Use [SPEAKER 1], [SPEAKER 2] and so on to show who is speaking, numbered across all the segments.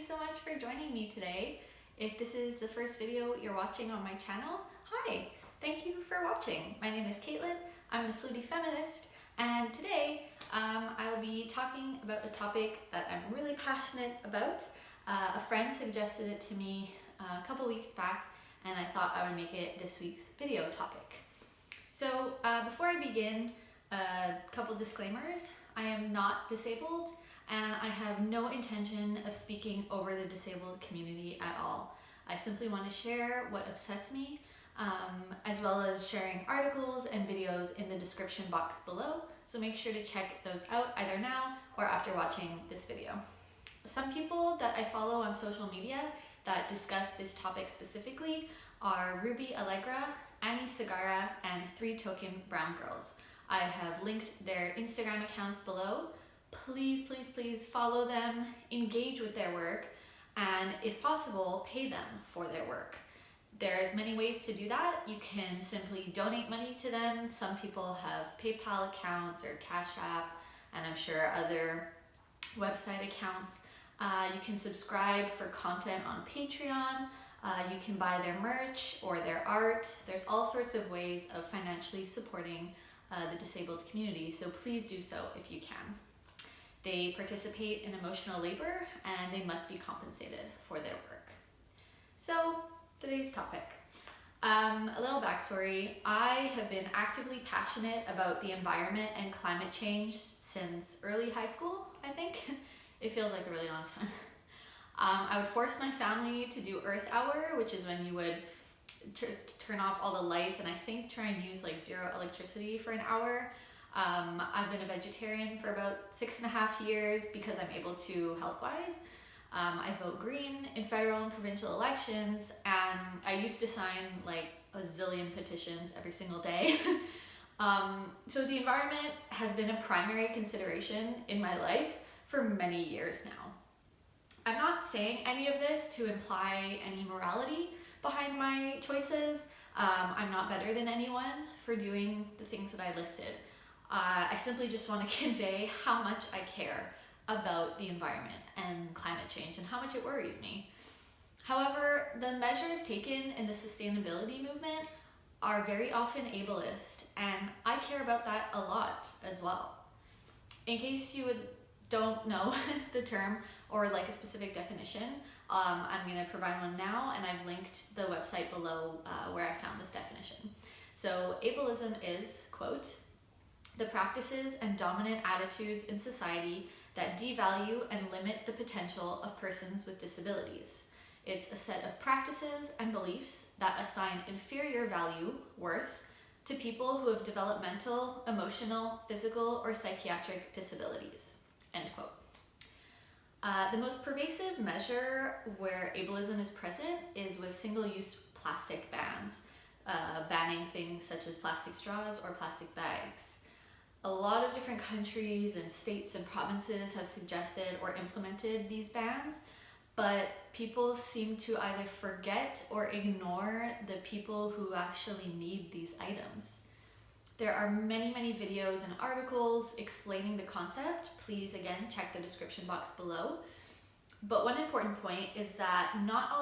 [SPEAKER 1] so much for joining me today. If this is the first video you're watching on my channel, hi, thank you for watching. My name is Caitlin, I'm the Flutey Feminist, and today I'll be talking about a topic that I'm really passionate about. A friend suggested it to me a couple weeks back, and I thought I would make it this week's video topic. So before I begin, a couple disclaimers. I am not disabled, and I have no intention of speaking over the disabled community at all. I simply want to share what upsets me, as well as sharing articles and videos in the description box below, so make sure to check those out either now or after watching this video. Some people that I follow on social media that discuss this topic specifically are Ruby Allegra, Annie Sagara, and 3 Token Brown Girls. I have linked their Instagram accounts below. Please, please, please follow them, engage with their work, and if possible, pay them for their work. There's many ways to do that. You can simply donate money to them. Some people have PayPal accounts or Cash App, and I'm sure other website accounts. You can subscribe for content on Patreon. You can buy their merch or their art. There's all sorts of ways of financially supporting the disabled community, so please do so if you can. They participate in emotional labor and they must be compensated for their work. So today's topic. A little backstory. I have been actively passionate about the environment and climate change since early high school, I think. It feels like a really long time. I would force my family to do Earth Hour, which is when you would turn off all the lights and I think try and use like 0 electricity for an hour. I've been a vegetarian for about 6.5 years because I'm able to health-wise. I vote green in federal and provincial elections, and I used to sign like a zillion petitions every single day. So the environment has been a primary consideration in my life for many years now. I'm not saying any of this to imply any morality behind my choices. I'm not better than anyone for doing the things that I listed. I simply just want to convey how much I care about the environment and climate change and how much it worries me. However, the measures taken in the sustainability movement are very often ableist, and I care about that a lot as well. In case you don't know the term or like a specific definition, I'm going to provide one now, and I've linked the website below where I found this definition. So ableism is, quote, the practices and dominant attitudes in society that devalue and limit the potential of persons with disabilities. It's a set of practices and beliefs that assign inferior value, worth, to people who have developmental, emotional, physical, or psychiatric disabilities, end quote. The most pervasive measure where ableism is present is with single-use plastic bans, banning things such as plastic straws or plastic bags. A lot of different countries and states and provinces have suggested or implemented these bans, but people seem to either forget or ignore the people who actually need these items. There are many videos and articles explaining the concept. Please, again, check the description box below. But one important point is that not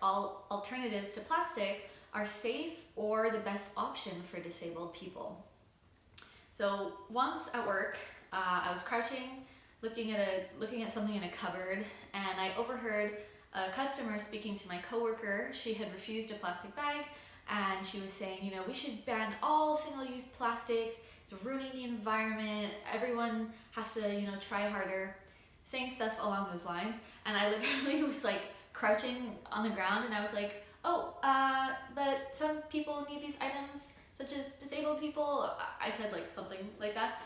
[SPEAKER 1] all alternatives to plastic are safe or the best option for disabled people. So once at work, I was crouching, looking at something in a cupboard, and I overheard a customer speaking to my coworker. She had refused a plastic bag, and she was saying, we should ban all single-use plastics. It's ruining the environment. Everyone has to, try harder, saying stuff along those lines. And I literally was like crouching on the ground, and I was like, oh, but some people need these items, such as disabled people. I said like something like that.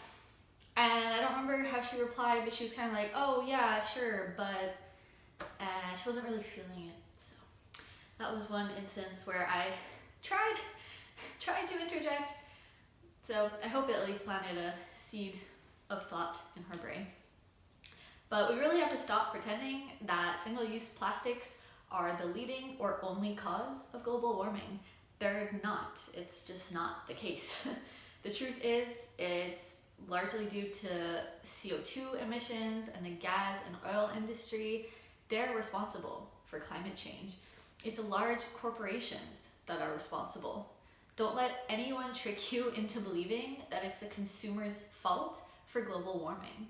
[SPEAKER 1] And I don't remember how she replied, but she was kind of like, oh yeah, sure, but she wasn't really feeling it. So that was one instance where I tried to interject. So I hope it at least planted a seed of thought in her brain. But we really have to stop pretending that single-use plastics are the leading or only cause of global warming. They're not. It's just not the case. The truth is, it's largely due to CO2 emissions and the gas and oil industry. They're responsible for climate change. It's large corporations that are responsible. Don't let anyone trick you into believing that it's the consumer's fault for global warming.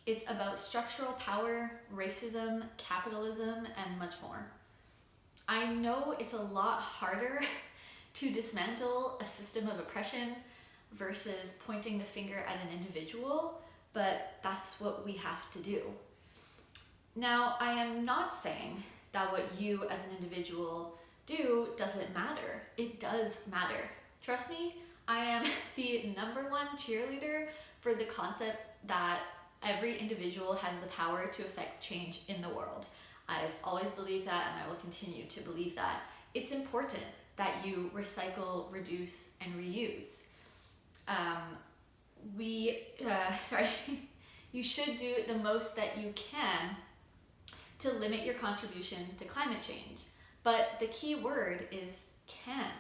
[SPEAKER 1] It's about structural power, racism, capitalism, and much more. I know it's a lot harder to dismantle a system of oppression versus pointing the finger at an individual, but that's what we have to do. Now, I am not saying that what you as an individual do doesn't matter. It does matter. Trust me, I am the #1 cheerleader for the concept that every individual has the power to affect change in the world. I've always believed that, and I will continue to believe that. It's important that you recycle, reduce, and reuse. You should do the most that you can to limit your contribution to climate change. But the key word is can,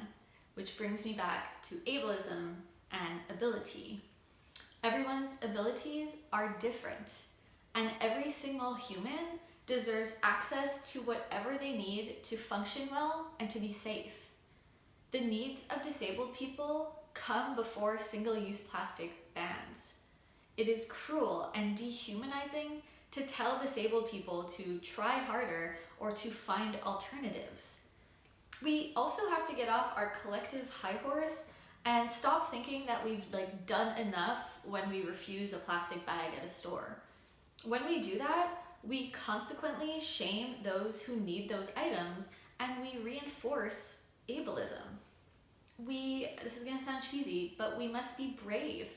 [SPEAKER 1] which brings me back to ableism and ability. Everyone's abilities are different, and every single human deserves access to whatever they need to function well and to be safe. The needs of disabled people come before single-use plastic bans. It is cruel and dehumanizing to tell disabled people to try harder or to find alternatives. We also have to get off our collective high horse and stop thinking that we've done enough when we refuse a plastic bag at a store. When we do that, we consequently shame those who need those items, and we reinforce ableism. This is gonna sound cheesy, but we must be brave.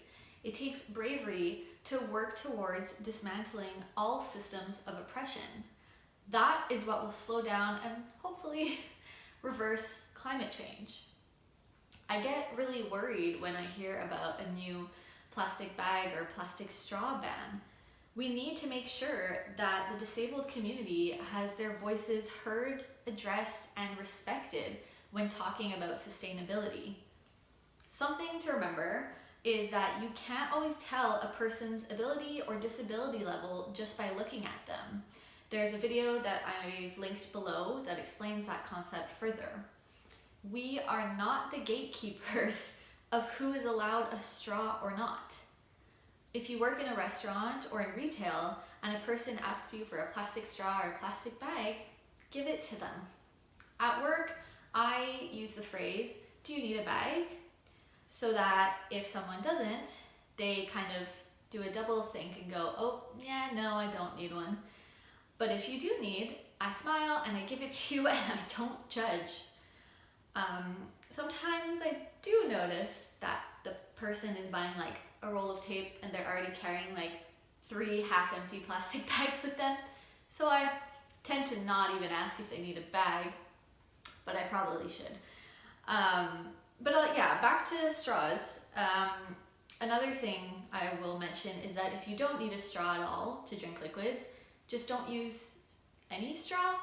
[SPEAKER 1] It takes bravery to work towards dismantling all systems of oppression. That is what will slow down and hopefully reverse climate change. I get really worried when I hear about a new plastic bag or plastic straw ban. We need to make sure that the disabled community has their voices heard, addressed, and respected when talking about sustainability. Something to remember is that you can't always tell a person's ability or disability level just by looking at them. There's a video that I've linked below that explains that concept further. We are not the gatekeepers of who is allowed a straw or not. If you work in a restaurant or in retail and a person asks you for a plastic straw or a plastic bag, give it to them. At work, I use the phrase, "Do you need a bag?" so that if someone doesn't, they kind of do a double think and go, "Oh, yeah, no, I don't need one." But if you do need, I smile and I give it to you and I don't judge. Sometimes I do notice that the person is buying a roll of tape and they're already carrying 3 half-empty plastic bags with them. So I tend to not even ask if they need a bag, but I probably should. Back to straws. Another thing I will mention is that if you don't need a straw at all to drink liquids, just don't use any straw.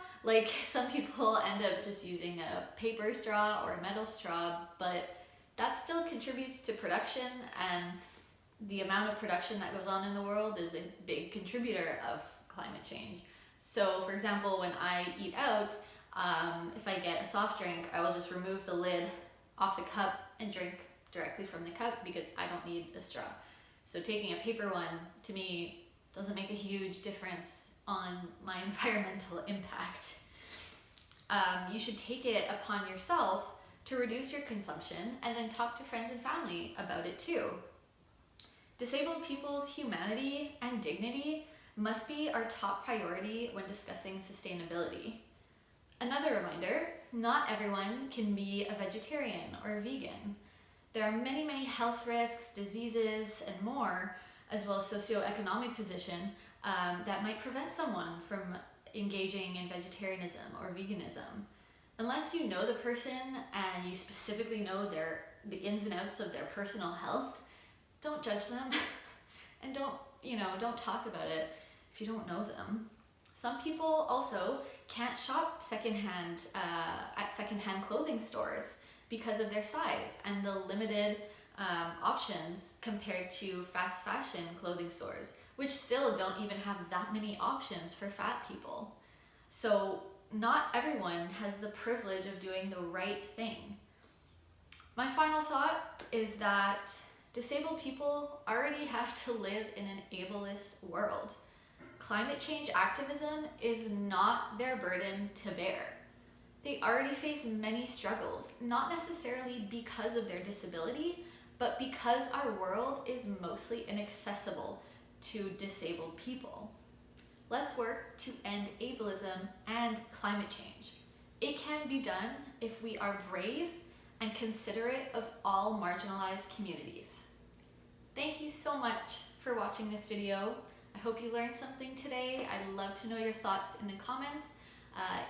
[SPEAKER 1] Some people end up just using a paper straw or a metal straw, but that still contributes to production, and the amount of production that goes on in the world is a big contributor of climate change. So for example, when I eat out, if I get a soft drink, I will just remove the lid off the cup and drink directly from the cup because I don't need a straw. So taking a paper one, to me, doesn't make a huge difference on my environmental impact. You should take it upon yourself to reduce your consumption and then talk to friends and family about it too. Disabled people's humanity and dignity must be our top priority when discussing sustainability. Another reminder, not everyone can be a vegetarian or a vegan. There are many, many health risks, diseases, and more, as well as socioeconomic position that might prevent someone from engaging in vegetarianism or veganism. Unless you know the person and you specifically know the ins and outs of their personal health, don't judge them and don't talk about it if you don't know them. Some people also can't shop secondhand at secondhand clothing stores because of their size and the limited options compared to fast fashion clothing stores, which still don't even have that many options for fat people. So not everyone has the privilege of doing the right thing. My final thought is that disabled people already have to live in an ableist world. Climate change activism is not their burden to bear. They already face many struggles, not necessarily because of their disability, but because our world is mostly inaccessible to disabled people. Let's work to end ableism and climate change. It can be done if we are brave and considerate of all marginalized communities. Thank you so much for watching this video. I hope you learned something today. I'd love to know your thoughts in the comments.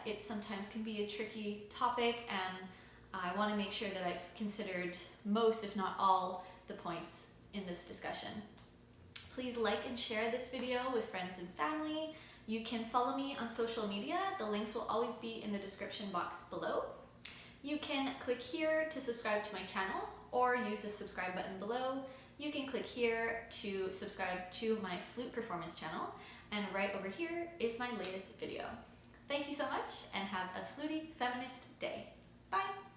[SPEAKER 1] It sometimes can be a tricky topic, and I want to make sure that I've considered most, if not all, the points in this discussion. Please like and share this video with friends and family. You can follow me on social media. The links will always be in the description box below. You can click here to subscribe to my channel or use the subscribe button below. You can click here to subscribe to my flute performance channel, and right over here is my latest video. Thank you so much and have a Flutey Feminist day. Bye!